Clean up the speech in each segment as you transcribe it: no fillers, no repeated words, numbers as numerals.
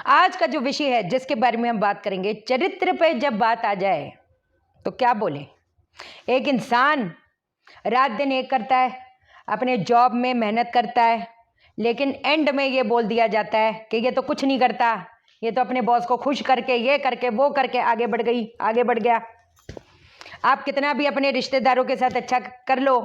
आज का जो विषय है जिसके बारे में हम बात करेंगे, चरित्र पे जब बात आ जाए तो क्या बोले। एक इंसान रात दिन एक करता है, अपने जॉब में मेहनत करता है, लेकिन एंड में ये बोल दिया जाता है कि ये तो कुछ नहीं करता, ये तो अपने बॉस को खुश करके ये करके वो करके आगे बढ़ गई, आगे बढ़ गया। आप कितना भी अपने रिश्तेदारों के साथ अच्छा कर लो,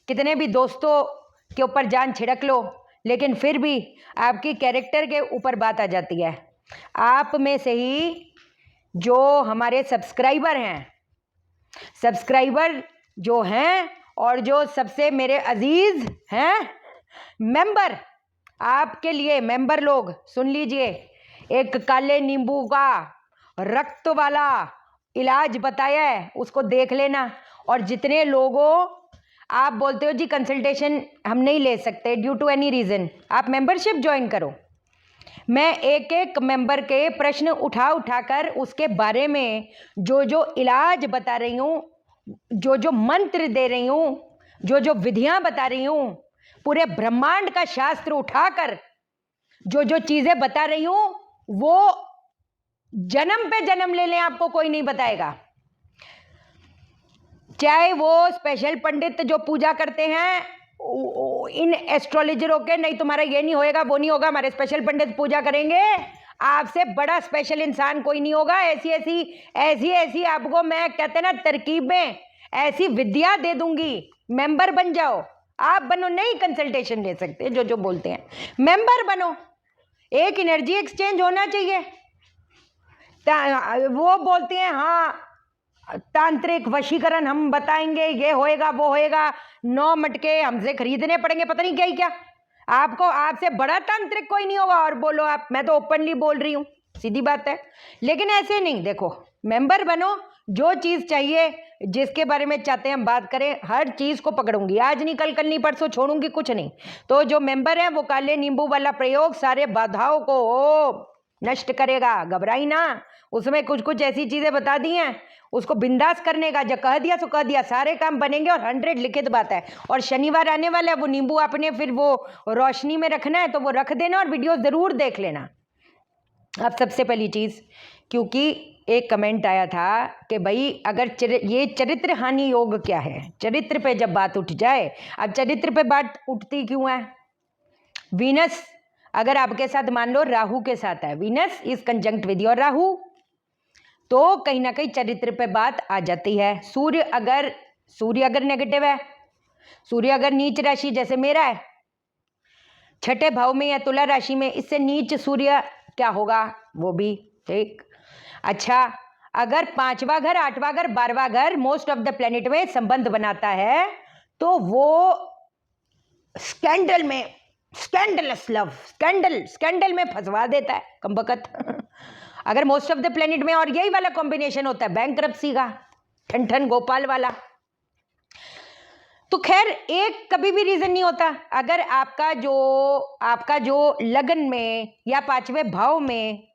कितने भी दोस्तों के ऊपर जान छिड़क लो, लेकिन फिर भी आपकी कैरेक्टर के ऊपर बात आ जाती है। आप में से ही जो हमारे सब्सक्राइबर जो हैं और जो सबसे मेरे अजीज हैं मेंबर, आपके लिए मेंबर लोग सुन लीजिए, एक काले नींबू का रक्त वाला इलाज बताया है, उसको देख लेना। और जितने लोगों आप बोलते हो जी कंसल्टेशन हम नहीं ले सकते ड्यू टू एनी रीज़न, आप मेंबरशिप ज्वाइन करो। मैं एक एक मेंबर के प्रश्न उठा कर उसके बारे में जो जो इलाज बता रही हूँ, जो जो मंत्र दे रही हूँ, जो जो विधियां बता रही हूँ, पूरे ब्रह्मांड का शास्त्र उठाकर जो जो चीजें बता रही हूँ, वो जन्म पे जन्म ले लें आपको कोई नहीं बताएगा। चाहे वो स्पेशल पंडित जो पूजा करते हैं इन एस्ट्रोलॉजरों के, नहीं तुम्हारा ये नहीं होएगा वो नहीं होगा, हमारे स्पेशल पंडित पूजा करेंगे, आपसे बड़ा स्पेशल इंसान कोई नहीं होगा। ऐसी आपको मैं कहते ना तरकीबें, ऐसी विद्या दे दूंगी, मेंबर बन जाओ। आप बनो नहीं कंसल्टेशन ले सकते, जो जो बोलते हैं मेंबर बनो, एक एनर्जी एक्सचेंज होना चाहिए। वो बोलते हैं हाँ तांत्रिक वशीकरण हम बताएंगे, ये होएगा वो होएगा, 9 मटके हमसे खरीदने पड़ेंगे, पता नहीं क्या ही क्या। आपको आपसे बड़ा तांत्रिक कोई नहीं होगा। और बोलो आप, मैं तो ओपनली बोल रही हूँ, सीधी बात है। लेकिन ऐसे नहीं, देखो मेंबर बनो, जो चीज़ चाहिए जिसके बारे में चाहते हैं हम बात करें, हर चीज़ को पकड़ूंगी, आज नहीं कल नहीं परसों छोड़ूंगी कुछ नहीं। तो जो मेंबर है वो काले नींबू वाला प्रयोग सारे बाधाओं को नष्ट करेगा, घबराई ना। उसमें कुछ कुछ ऐसी चीज़ें बता दी हैं, उसको बिंदास करने का, जब कह दिया तो कह दिया, सारे काम बनेंगे और 100 लिखित बात है। और शनिवार आने वाला है, वो नींबू आपने फिर वो रोशनी में रखना है तो वो रख देना और वीडियो ज़रूर देख लेना। अब सबसे पहली चीज़, क्योंकि एक कमेंट आया था कि भाई अगर ये चरित्र हानि योग क्या है, चरित्र पे जब बात उठ जाए। अब चरित्र पे बात उठती क्यों है? वीनस अगर आपके साथ मान लो राहु के साथ है, Venus is conjunct with your Rahu, तो कहीं ना कहीं चरित्र पे बात आ जाती है। सूर्य अगर नेगेटिव है, सूर्य अगर नीच राशि जैसे मेरा है, छठे भाव में या तुला राशि में, इससे नीच सूर्य क्या होगा वो भी ठीक। अच्छा, अगर 5वां घर 8वां घर 12वां घर मोस्ट ऑफ द प्लेनेट में संबंध बनाता है तो वो स्कैंडल में, स्कैंडलस लव, स्कैंडल में फंसवा देता है कमबख्त। अगर मोस्ट ऑफ द प्लेनेट में, और यही वाला कॉम्बिनेशन होता है बैंकरप्सी का, ठन गोपाल वाला। तो खैर एक कभी भी रीजन नहीं होता। अगर आपका जो लगन में या 5वें भाव में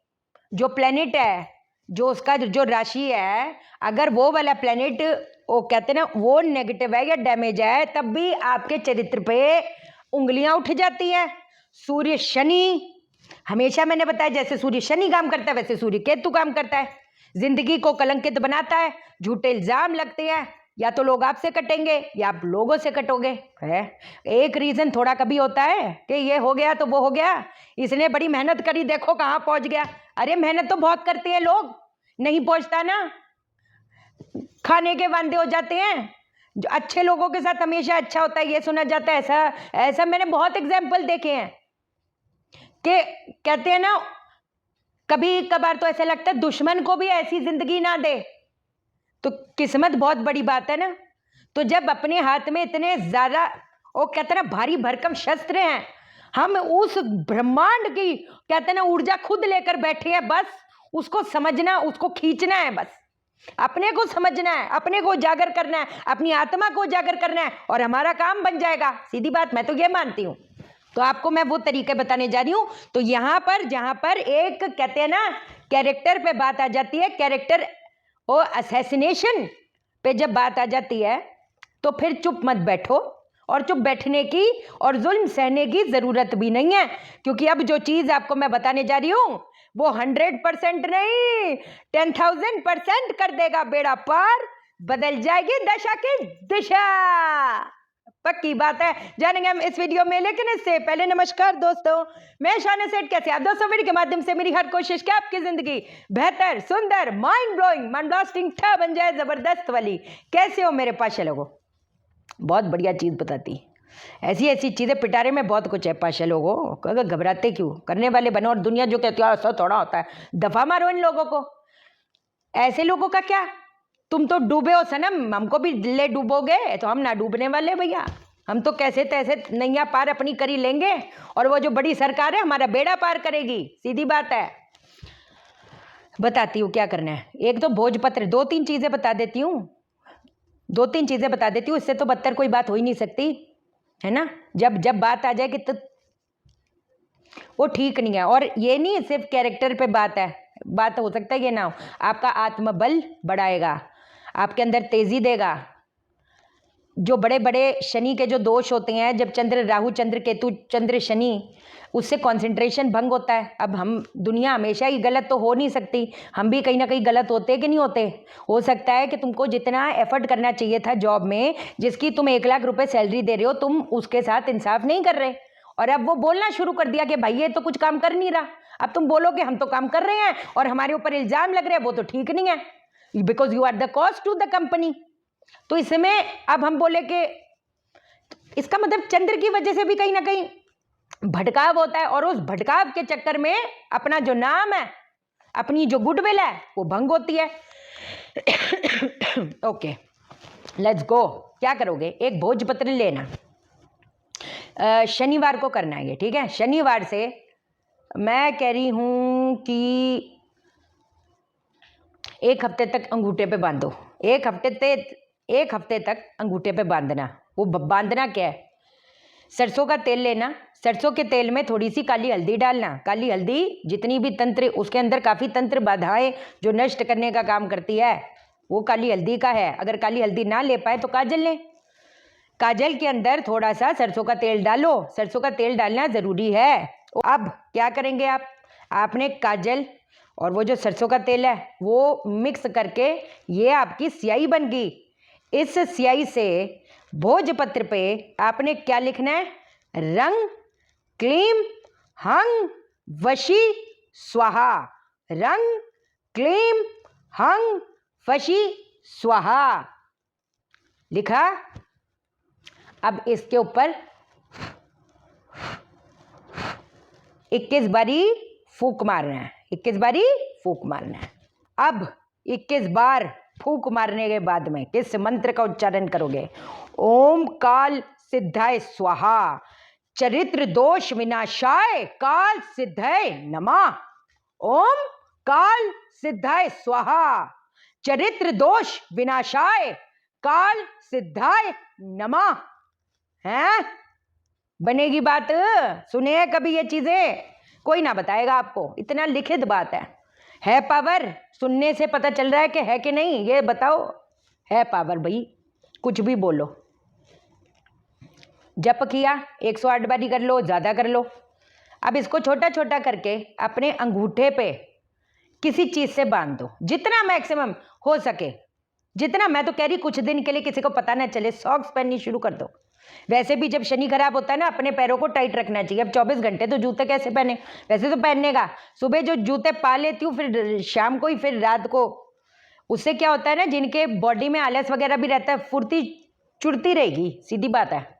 जो प्लेनेट है, जो उसका जो राशि है, अगर वो वाला प्लेनेट वो कहते हैं ना वो नेगेटिव है या डैमेज है, तब भी आपके चरित्र पे उंगलियां उठ जाती हैं। सूर्य शनि, हमेशा मैंने बताया जैसे सूर्य शनि काम करता है वैसे सूर्य केतु काम करता है, जिंदगी को कलंकित बनाता है, झूठे इल्जाम लगते हैं, या तो लोग आपसे कटेंगे या आप लोगों से कटोगे। है एक रीजन थोड़ा कभी होता है कि ये हो गया तो वो हो गया, इसने बड़ी मेहनत करी देखो कहाँ पहुंच गया। अरे मेहनत तो बहुत करते हैं लोग, नहीं पहुंचता ना, खाने के वांदे हो जाते हैं। जो अच्छे लोगों के साथ हमेशा अच्छा होता है ये सुना जाता है, ऐसा मैंने बहुत एग्जाम्पल देखे हैं कि कहते हैं ना कभी कभार तो ऐसा लगता है दुश्मन को भी ऐसी जिंदगी ना दे तो किस्मत बहुत बड़ी बात है ना। तो जब अपने हाथ में इतने ज्यादा वो कहते हैं ना भारी भरकम शस्त्र हैं, हम उस ब्रह्मांड की कहते हैं ना ऊर्जा खुद लेकर बैठे हैं, बस उसको समझना, उसको खींचना है, बस अपने को समझना है, अपने को उजागर करना है, अपनी आत्मा को उजागर करना है और हमारा काम बन जाएगा। सीधी बात मैं तो ये मानती हूँ। तो आपको मैं वो तरीके बताने जा रही हूँ। तो यहाँ पर जहाँ पर एक कहते हैं ना कैरेक्टर पे बात आ जाती है, कैरेक्टर और असैसिनेशन पे जब बात आ जाती है तो फिर चुप मत बैठो और चुप बैठने की और जुल्म सहने की जरूरत भी नहीं है, क्योंकि अब जो चीज आपको मैं बताने जा रही हूं वो 100% नहीं 10,000% कर देगा बेड़ा पार, बदल जाएगी दशा की दिशा। पक्की बात है, जानेंगे हम इस वीडियो में। लेकिन इससे पहले नमस्कार दोस्तों, मैं शाना सेठ। कैसे आप दोस्तों? वीडियो के माध्यम से मेरी हर कोशिश कि आपकी जिंदगी बेहतर, सुंदर, माइंड ब्लोइंग, मन ब्लास्टिंग बन जाए, जबरदस्त वाली। कैसे हो मेरे पाशा लोगों? बहुत बढ़िया चीज बताती, ऐसी ऐसी चीजें पिटारे में बहुत कुछ है पाशा लोगों। अगर घबराते क्यों, करने वाले बनो। और दुनिया जो कहती है ऐसा थोड़ा होता है, दफा मारो इन लोगों को। ऐसे लोगों का क्या, तुम तो डूबे हो सनम, हमको भी ले डूबोगे तो हम ना डूबने वाले भैया। हम तो कैसे तैसे नैया पार अपनी करी लेंगे, और वो जो बड़ी सरकार है हमारा बेड़ा पार करेगी। सीधी बात है, बताती हूँ क्या करना है। एक तो भोजपत्र, दो तीन चीजें बता देती हूँ, इससे तो बदतर कोई बात हो ही नहीं सकती, है ना। जब बात आ जाए कि तो वो ठीक नहीं है। और ये नहीं सिर्फ कैरेक्टर पे बात हो सकता है ये ना हो, आपका आत्मबल बढ़ाएगा, आपके अंदर तेजी देगा। जो बड़े बड़े शनि के जो दोष होते हैं, जब चंद्र राहु, चंद्र केतु, चंद्र शनि, उससे कंसंट्रेशन भंग होता है। अब हम, दुनिया हमेशा ही गलत तो हो नहीं सकती, हम भी कहीं ना कहीं गलत होते कि नहीं होते। हो सकता है कि तुमको जितना एफर्ट करना चाहिए था जॉब में, जिसकी तुम 1,00,000 रुपए सैलरी दे रहे हो, तुम उसके साथ इंसाफ नहीं कर रहे, और अब वो बोलना शुरू कर दिया कि भाई ये तो कुछ काम कर नहीं रहा। अब तुम बोलोगे हम तो काम कर रहे हैं और हमारे ऊपर इल्जाम लग रहे हैं, वो तो ठीक नहीं है, because you are the cost to the company. तो इसमें अब हम बोले कि इसका मतलब चंद्र की वजह से भी कहीं ना कहीं भटकाव होता है, और उस भटकाव के चक्कर में अपना जो नाम है, अपनी जो गुडविल है, वो भंग होती है। Okay, let's go. क्या करोगे? एक भोजपत्र लेना, शनिवार को करना है ये, ठीक है। शनिवार से मैं कह रही हूं कि 1 हफ्ते तक अंगूठे पे बांधो। 1 हफ्ते तक अंगूठे पे बांधना। वो बांधना क्या है? सरसों का तेल लेना, सरसों के तेल में थोड़ी सी काली हल्दी डालना। काली हल्दी जितनी भी तंत्र, उसके अंदर काफी तंत्र बाधाएं जो नष्ट करने का काम करती है, वो काली हल्दी का है। अगर काली हल्दी ना ले पाए तो काजल लें, काजल के अंदर थोड़ा सा सरसों का तेल डालो। सरसों का तेल डालना जरूरी है। अब क्या करेंगे आपने काजल और वो जो सरसों का तेल है वो मिक्स करके, ये आपकी स्याही बन गई। इस स्याही से भोजपत्र पे आपने क्या लिखना है? रंग क्लीम हंग वशी स्वाहा। रंग क्लीम हंग वशी स्वाहा लिखा। अब इसके ऊपर 21 बारी फूंक मारना है। 21 बारी फूंक मारना है। अब 21 बार फूंक मारने के बाद में किस मंत्र का उच्चारण करोगे? ओम काल सिद्धाय स्वाहा, चरित्र दोष विनाशाय काल सिद्धाय नमः। ओम काल सिद्धाय स्वाहा, चरित्र दोष विनाशाय काल सिद्धाय नमः। हैं? बनेगी बात? सुने कभी ये चीजें? कोई ना बताएगा आपको, इतना लिखित बात है पावर। सुनने से पता चल रहा है कि है कि नहीं, ये बताओ। है पावर भाई, कुछ भी बोलो। जप किया 108 बारी कर लो, ज्यादा कर लो। अब इसको छोटा छोटा करके अपने अंगूठे पे किसी चीज से बांध दो, जितना मैक्सिमम हो सके, जितना। मैं तो कह रही कुछ दिन के लिए किसी को पता ना चले, सॉक्स पहननी शुरू कर दो। वैसे भी जब शनि खराब होता है ना, अपने पैरों को टाइट रखना चाहिए। अब 24 घंटे तो जूते कैसे पहने? वैसे तो पहनने का, सुबह जो जूते पा लेती हूँ, फिर शाम को ही, फिर रात को। उससे क्या होता है ना, जिनके बॉडी में आलस वगैरह भी रहता है, फुर्ती चुड़ती रहेगी। सीधी बात है।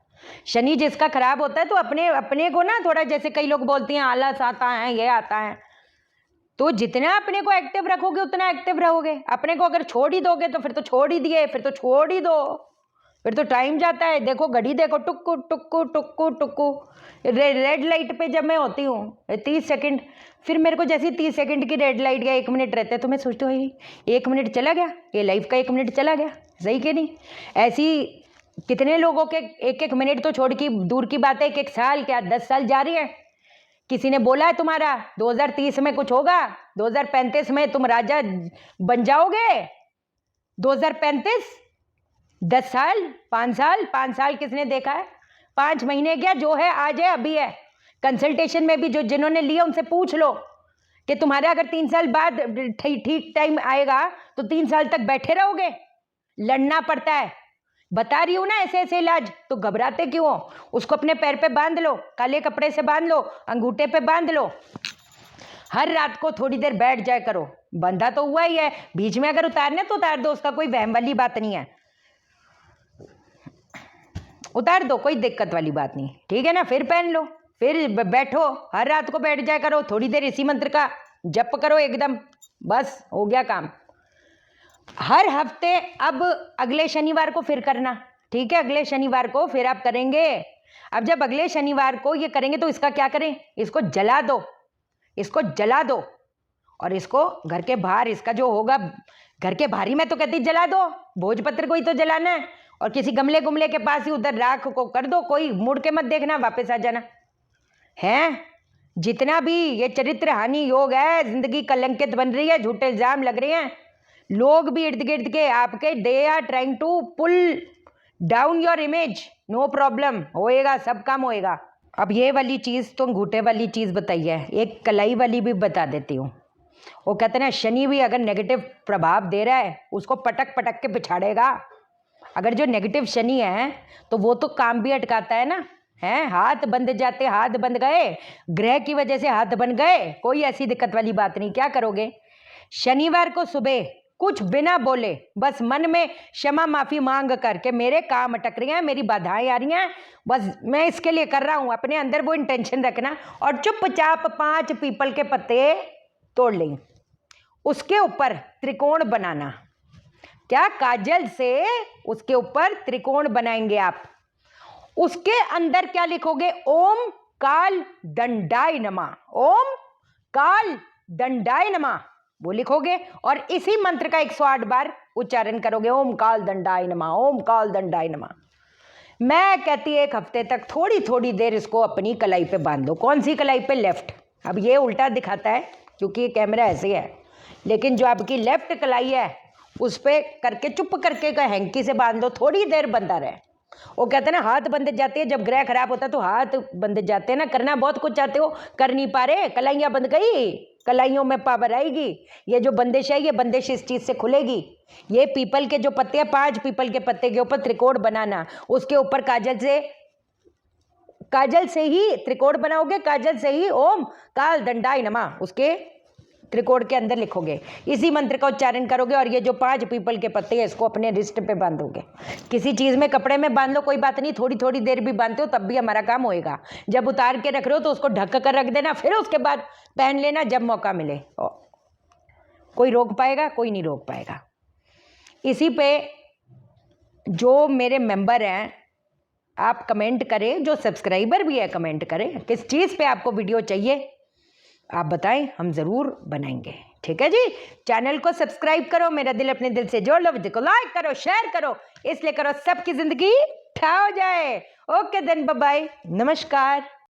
शनि जिसका खराब होता है तो अपने को ना थोड़ा, जैसे कई लोग बोलते हैं आलस आता है, ये आता है, तो जितना अपने को एक्टिव रखोगे उतना एक्टिव रहोगे। अपने को अगर छोड़ ही दोगे तो फिर तो छोड़ ही दिए, फिर तो छोड़ ही दो, फिर तो टाइम जाता है। देखो घड़ी देखो, टुक्कू टुक्कू टुक्कू टुक्कू। रेड लाइट पे जब मैं होती हूँ 30 सेकंड, फिर मेरे को जैसे 30 सेकंड की रेड लाइट या 1 मिनट रहते हैं तो मैं सोचती हूँ 1 मिनट चला गया, ये लाइफ का 1 मिनट चला गया। सही कि नहीं? ऐसी कितने लोगों के 1-1 मिनट तो छोड़ की दूर की बात है, 1-1 साल क्या 10 साल जा रही है। किसी ने बोला है तुम्हारा 2030 में कुछ होगा, 2035 में तुम राजा बन जाओगे। 2035, 10 साल, 5 साल, 5 साल किसने देखा है? 5 महीने क्या, जो है आज है अभी है। कंसल्टेशन में भी जो जिन्होंने लिया उनसे पूछ लो कि तुम्हारे अगर 3 साल बाद ठीक टाइम आएगा तो 3 साल तक बैठे रहोगे? लड़ना पड़ता है। बता रही हूं ना ऐसे ऐसे इलाज, तो घबराते क्यों हो? उसको अपने पैर पे बांध लो, काले कपड़े से बांध लो, अंगूठे पे बांध लो, हर रात को थोड़ी देर बैठ जाया करो। बंधा तो हुआ ही है, बीच में अगर उतारने तो उतार दो, उसका कोई वहम वाली बात नहीं है, उतार दो, कोई दिक्कत वाली बात नहीं, ठीक है ना। फिर पहन लो, फिर बैठो, हर रात को बैठ जाया करो, थोड़ी देर इसी मंत्र का जप करो एकदम, बस हो गया काम। हर हफ्ते अब अगले शनिवार को फिर करना, ठीक है? अगले शनिवार को फिर आप करेंगे। अब जब अगले शनिवार को ये करेंगे तो इसका क्या करें? इसको जला दो, इसको जला दो, और इसको घर के बाहर, इसका जो होगा घर के बाहर ही, मैं तो कहती जला दो, भोजपत्र को ही तो जलाना है, और किसी गमले गुमले के पास ही उधर राख को कर दो, कोई मुड़ के मत देखना, वापस आ जाना है। जितना भी ये चरित्र हानि योग है, जिंदगी कलंकित बन रही है, झूठे इल्जाम लग रहे हैं, लोग भी इर्द गिर्द के आपके, they are trying to pull down your image. No problem, होएगा, सब काम होएगा। अब ये वाली चीज़ तो अंगूठे वाली चीज़ बताई है, एक कलाई वाली भी बता देती हूँ। वो कहते हैं शनि भी अगर नेगेटिव प्रभाव दे रहा है उसको पटक पटक के बिछाड़ेगा। अगर जो नेगेटिव शनि है तो वो तो काम भी अटकाता है ना, है? हाथ बंध जाते, हाथ बंध गए, ग्रह की वजह से हाथ बन गए, कोई ऐसी दिक्कत वाली बात नहीं। क्या करोगे? शनिवार को सुबह कुछ बिना बोले, बस मन में क्षमा माफी मांग करके, मेरे काम अटक रही हैं, मेरी बाधाएं आ रही हैं, बस मैं इसके लिए कर रहा हूं, अपने अंदर वो इंटेंशन रखना, और चुपचाप 5 पीपल के पत्ते तोड़ लें, उसके ऊपर त्रिकोण बनाना। क्या? काजल से उसके ऊपर त्रिकोण बनाएंगे आप। उसके अंदर क्या लिखोगे? ओम काल दंडाय नमः, ओम काल दंडाय नमः, वो लिखोगे, और इसी मंत्र का 108 बार उच्चारण करोगे, ओम काल दंडाय नमः, ओम काल दंडाय नमः। मैं कहती 1 हफ्ते तक थोड़ी थोड़ी देर इसको अपनी कलाई पे बांध लो। कौन सी कलाई पे? लेफ्ट। अब ये उल्टा दिखाता है क्योंकि ये कैमरा ऐसे है, लेकिन जो आपकी लेफ्ट कलाई है उस पर करके चुप करके हैंकी से बांध दो, थोड़ी देर बंधा रहे। वो कहते हैं ना हाथ बंध जाते हैं, जब ग्रह खराब होता है तो हाथ बंध जाते हैं ना, करना बहुत कुछ चाहते हो, कर नहीं पा रहे, कलाइयाँ बंध गई, कलाइयों में पावर आएगी। ये जो बंदिश है, ये बंदिश इस चीज़ से खुलेगी। ये पीपल के जो पत्ते हैं, 5 पीपल के पत्ते के ऊपर त्रिकोण बनाना, उसके ऊपर काजल से ही त्रिकोण बनाओगे, काजल से ही ओम काल दंडाय नमः उसके त्रिकोण के अंदर लिखोगे, इसी मंत्र का उच्चारण करोगे, और ये जो 5 पीपल के पत्ते हैं इसको अपने रिस्ट पे बांधोगे। किसी चीज़ में, कपड़े में बांध लो, कोई बात नहीं, थोड़ी थोड़ी देर भी बांधते हो तब भी हमारा काम होएगा। जब उतार के रख रहे हो तो उसको ढक कर रख देना, फिर उसके बाद पहन लेना जब मौका मिले। कोई रोक पाएगा? कोई नहीं रोक पाएगा। इसी पे जो मेरे मेंबर हैं आप कमेंट करें, जो सब्सक्राइबर भी है कमेंट करें, किस चीज़ पे आपको वीडियो चाहिए आप बताएं, हम ज़रूर बनाएंगे, ठीक है जी। चैनल को सब्सक्राइब करो, मेरा दिल अपने दिल से जोड़ लो, वीडियो को लाइक करो, शेयर करो, इसलिए करो सबकी ज़िंदगी ठा हो जाए। ओके देन, बाय बाय, नमस्कार।